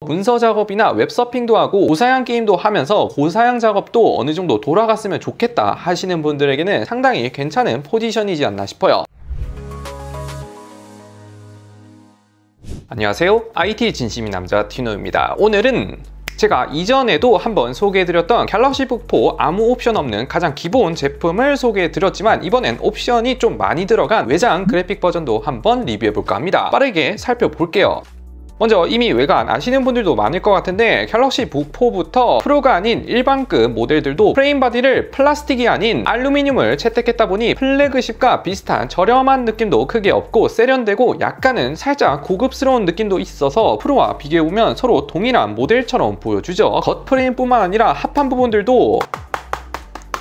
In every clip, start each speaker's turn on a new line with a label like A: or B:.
A: 문서 작업이나 웹서핑도 하고 고사양 게임도 하면서 고사양 작업도 어느 정도 돌아갔으면 좋겠다 하시는 분들에게는 상당히 괜찮은 포지션이지 않나 싶어요. 안녕하세요, IT 진심인 남자 티노입니다. 오늘은 제가 이전에도 한번 소개해드렸던 갤럭시 북4 아무 옵션 없는 가장 기본 제품을 소개해드렸지만 이번엔 옵션이 좀 많이 들어간 외장 그래픽 버전도 한번 리뷰해볼까 합니다. 빠르게 살펴볼게요. 먼저 이미 외관 아시는 분들도 많을 것 같은데 갤럭시 북4부터 프로가 아닌 일반급 모델들도 프레임 바디를 플라스틱이 아닌 알루미늄을 채택했다 보니 플래그십과 비슷한 저렴한 느낌도 크게 없고 세련되고 약간은 살짝 고급스러운 느낌도 있어서 프로와 비교해보면 서로 동일한 모델처럼 보여주죠. 겉 프레임뿐만 아니라 합판 부분들도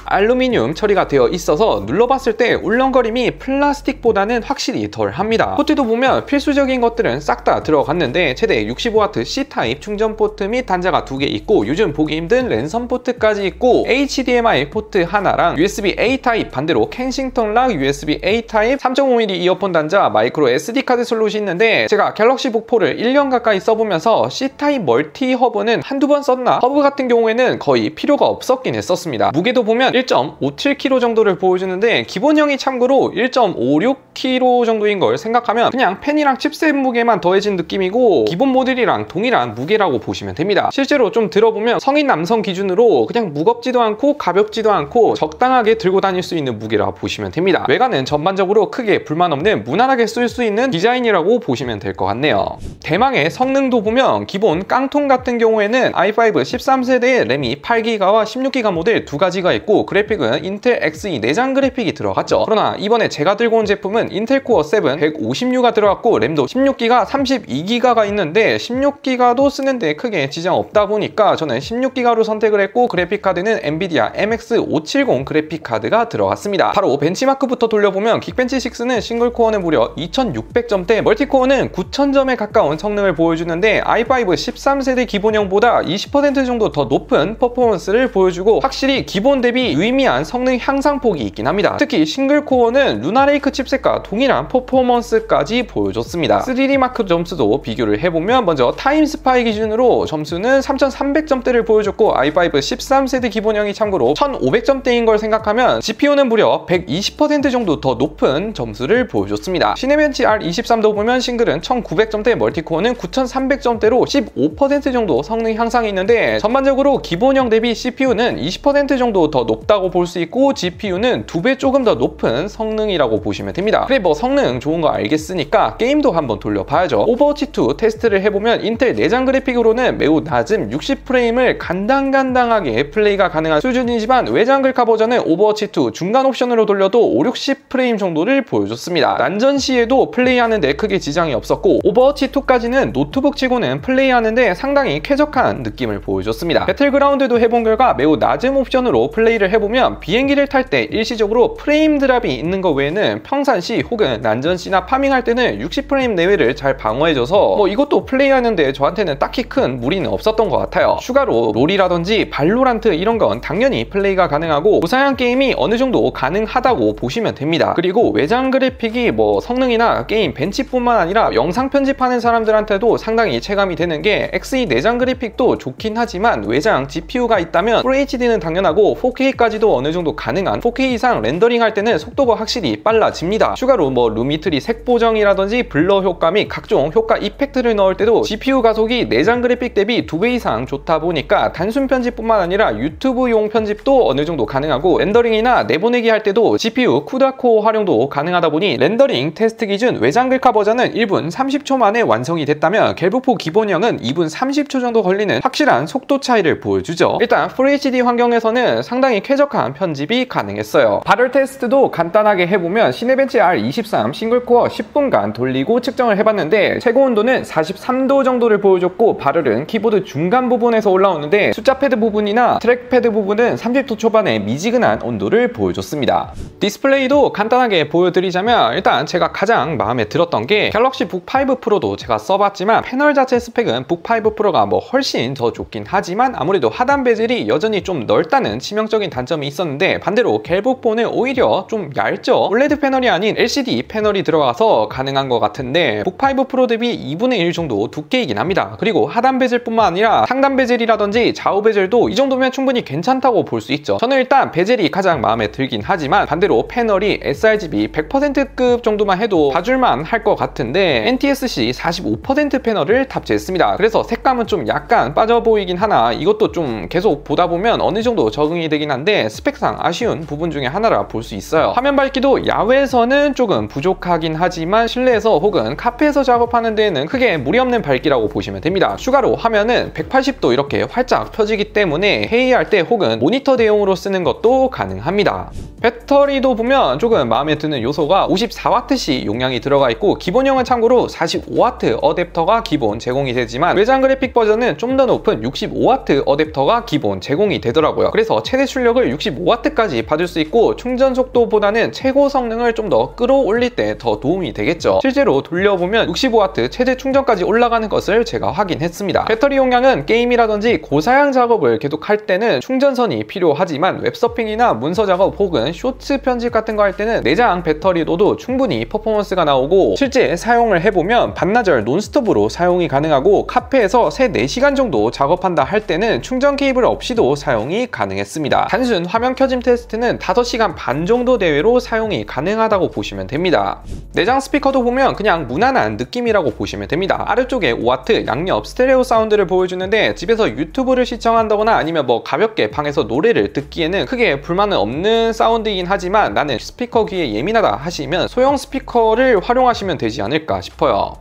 A: 알루미늄 처리가 되어 있어서 눌러봤을 때 울렁거림이 플라스틱보다는 확실히 덜 합니다. 포트도 보면 필수적인 것들은 싹 다 들어갔는데 최대 65W C타입 충전 포트 및 단자가 2개 있고 요즘 보기 힘든 랜선 포트까지 있고 HDMI 포트 하나랑 USB-A 타입 반대로 켄싱턴 락 USB-A 타입 3.5mm 이어폰 단자 마이크로 SD카드 슬롯이 있는데 제가 갤럭시 북4를 1년 가까이 써보면서 C타입 멀티 허브는 한두 번 썼나? 허브 같은 경우에는 거의 필요가 없었긴 했었습니다. 무게도 보면 1.57kg 정도를 보여주는데 기본형이 참고로 1.56kg 정도인 걸 생각하면 그냥 펜이랑 칩셋 무게만 더해진 느낌이고 기본 모델이랑 동일한 무게라고 보시면 됩니다. 실제로 좀 들어보면 성인 남성 기준으로 그냥 무겁지도 않고 가볍지도 않고 적당하게 들고 다닐 수 있는 무게라 보시면 됩니다. 외관은 전반적으로 크게 불만 없는 무난하게 쓸 수 있는 디자인이라고 보시면 될 것 같네요. 대망의 성능도 보면 기본 깡통 같은 경우에는 i5 13세대의 램이 8기가와 16기가 모델 두 가지가 있고 그래픽은 인텔 Xe 내장 그래픽이 들어갔죠. 그러나 이번에 제가 들고 온 제품은 인텔 코어 7 156가 들어갔고 램도 16기가 32기가가 있는데 16기가도 쓰는데 크게 지장 없다 보니까 저는 16기가로 선택을 했고 그래픽 카드는 엔비디아 MX570 그래픽 카드가 들어갔습니다. 바로 벤치마크부터 돌려보면 긱벤치 6는 싱글 코어는 무려 2600점대, 멀티코어는 9000점에 가까운 성능을 보여주는데 i5 13세대 기본형보다 20% 정도 더 높은 퍼포먼스를 보여주고 확실히 기본 대비 유의미한 성능 향상폭이 있긴 합니다. 특히 싱글코어는 루나레이크 칩셋과 동일한 퍼포먼스까지 보여줬습니다. 3D 마크 점수도 비교를 해보면 먼저 타임스파이 기준으로 점수는 3300점대를 보여줬고 i5 13세대 기본형이 참고로 1500점대인 걸 생각하면 GPU는 무려 120% 정도 더 높은 점수를 보여줬습니다. 시네벤치 R23도 보면 싱글은 1900점대, 멀티코어는 9300점대로 15% 정도 성능 향상이 있는데 전반적으로 기본형 대비 CPU는 20% 정도 더 높다고 볼 수 있고 GPU는 2배 조금 더 높은 성능이라고 보시면 됩니다. 그래 뭐 성능 좋은 거 알겠으니까 게임도 한번 돌려봐야죠. 오버워치2 테스트를 해보면 인텔 내장 그래픽으로는 매우 낮은 60프레임을 간당간당하게 플레이가 가능한 수준이지만 외장 글카 버전은 오버워치2 중간 옵션으로 돌려도 5, 60프레임 정도를 보여줬습니다. 난전 시에도 플레이하는데 크게 지장이 없었고 오버워치2까지는 노트북 치고는 플레이하는데 상당히 쾌적한 느낌을 보여줬습니다. 배틀그라운드도 해본 결과 매우 낮은 옵션으로 플레이를 해보면 비행기를 탈 때 일시적으로 프레임 드랍이 있는 것 외에는 평상시 혹은 난전시나 파밍할 때는 60프레임 내외를 잘 방어해줘서 뭐 이것도 플레이하는데 저한테는 딱히 큰 무리는 없었던 것 같아요. 추가로 롤이라든지 발로란트 이런 건 당연히 플레이가 가능하고 고사양 게임이 어느 정도 가능하다고 보시면 됩니다. 그리고 외장 그래픽이 뭐 성능이나 게임 벤치뿐만 아니라 영상 편집하는 사람들한테도 상당히 체감이 되는 게 Xe 내장 그래픽도 좋긴 하지만 외장 GPU가 있다면 FHD는 당연하고 4K까지도 어느 정도 가능한 4K 이상 렌더링 할 때는 속도가 확실히 빨라집니다. 추가로 뭐 루미트리 색 보정이라든지 블러 효과 및 각종 효과 이펙트를 넣을 때도 GPU 가속이 내장 그래픽 대비 2배 이상 좋다 보니까 단순 편집뿐만 아니라 유튜브용 편집도 어느 정도 가능하고 렌더링이나 내보내기 할 때도 GPU 쿠다코어 활용도 가능하다 보니 렌더링 테스트 기준 외장 글카 버전은 1분 30초 만에 완성이 됐다면 갤북4 기본형은 2분 30초 정도 걸리는 확실한 속도 차이를 보여주죠. 일단 FHD 환경에서는 상당히 쾌적한 편집이 가능했어요. 발열 테스트도 간단하게 해보면 시네벤치 R23 싱글코어 10분간 돌리고 측정을 해봤는데 최고 온도는 43도 정도를 보여줬고 발열은 키보드 중간 부분에서 올라오는데 숫자 패드 부분이나 트랙 패드 부분은 30도 초반의 미지근한 온도를 보여줬습니다. 디스플레이도 간단하게 보여드리자면 일단 제가 가장 마음에 들었던 게 갤럭시 북5 프로도 제가 써봤지만 패널 자체 스펙은 북5 프로가 뭐 훨씬 더 좋긴 하지만 아무래도 하단 베젤이 여전히 좀 넓다는 치명적인 단점 단점이 있었는데 반대로 갤북폰은 오히려 좀 얇죠. 올레드 패널이 아닌 LCD 패널이 들어가서 가능한 것 같은데 북5 프로 대비 2분의 1 정도 두께이긴 합니다. 그리고 하단 베젤뿐만 아니라 상단 베젤이라든지 좌우 베젤도 이 정도면 충분히 괜찮다고 볼 수 있죠. 저는 일단 베젤이 가장 마음에 들긴 하지만 반대로 패널이 sRGB 100%급 정도만 해도 봐줄만 할 것 같은데 NTSC 45% 패널을 탑재했습니다. 그래서 색감은 좀 약간 빠져 보이긴 하나 이것도 좀 계속 보다 보면 어느 정도 적응이 되긴 한데 스펙상 아쉬운 부분 중에 하나라 볼 수 있어요. 화면 밝기도 야외에서는 조금 부족하긴 하지만 실내에서 혹은 카페에서 작업하는 데에는 크게 무리 없는 밝기라고 보시면 됩니다. 추가로 화면은 180도 이렇게 활짝 펴지기 때문에 회의할 때 혹은 모니터 대용으로 쓰는 것도 가능합니다. 배터리도 보면 조금 마음에 드는 요소가 54W씩 용량이 들어가 있고 기본형은 참고로 45W 어댑터가 기본 제공이 되지만 외장 그래픽 버전은 좀 더 높은 65W 어댑터가 기본 제공이 되더라고요. 그래서 최대 출력을 65W까지 받을 수 있고 충전 속도보다는 최고 성능을 좀 더 끌어올릴 때 더 도움이 되겠죠. 실제로 돌려보면 65W 최대 충전까지 올라가는 것을 제가 확인했습니다. 배터리 용량은 게임이라든지 고사양 작업을 계속 할 때는 충전선이 필요하지만 웹서핑이나 문서 작업 혹은 쇼츠 편집 같은 거 할 때는 내장 배터리로도 충분히 퍼포먼스가 나오고 실제 사용을 해보면 반나절 논스톱으로 사용이 가능하고 카페에서 3-4시간 정도 작업한다 할 때는 충전 케이블 없이도 사용이 가능했습니다. 단순 화면 켜짐 테스트는 5시간 반 정도 내외로 사용이 가능하다고 보시면 됩니다. 내장 스피커도 보면 그냥 무난한 느낌이라고 보시면 됩니다. 아래쪽에 5W 양옆 스테레오 사운드를 보여주는데 집에서 유튜브를 시청한다거나 아니면 뭐 가볍게 방에서 노래를 듣기에는 크게 불만은 없는 사운드이긴 하지만 나는 스피커 귀에 예민하다 하시면 소형 스피커를 활용하시면 되지 않을까 싶어요.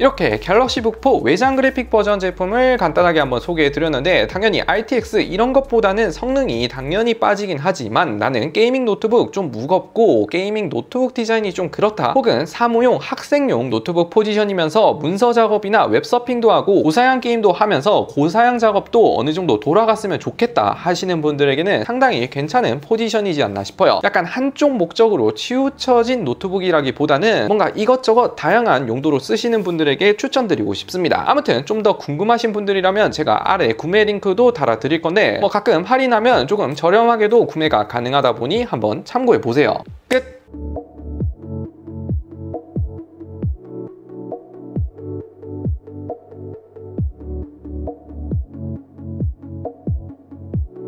A: 이렇게 갤럭시 북4 외장 그래픽 버전 제품을 간단하게 한번 소개해 드렸는데 당연히 RTX 이런 것보다는 성능이 당연히 빠지긴 하지만 나는 게이밍 노트북 좀 무겁고 게이밍 노트북 디자인이 좀 그렇다 혹은 사무용 학생용 노트북 포지션이면서 문서 작업이나 웹서핑도 하고 고사양 게임도 하면서 고사양 작업도 어느 정도 돌아갔으면 좋겠다 하시는 분들에게는 상당히 괜찮은 포지션이지 않나 싶어요. 약간 한쪽 목적으로 치우쳐진 노트북이라기보다는 뭔가 이것저것 다양한 용도로 쓰시는 분들 에게 추천드리고 싶습니다. 아무튼 좀 더 궁금하신 분들이라면 제가 아래 구매 링크도 달아드릴 건데 뭐 가끔 할인하면 조금 저렴하게도 구매가 가능하다 보니 한번 참고해 보세요. 끝!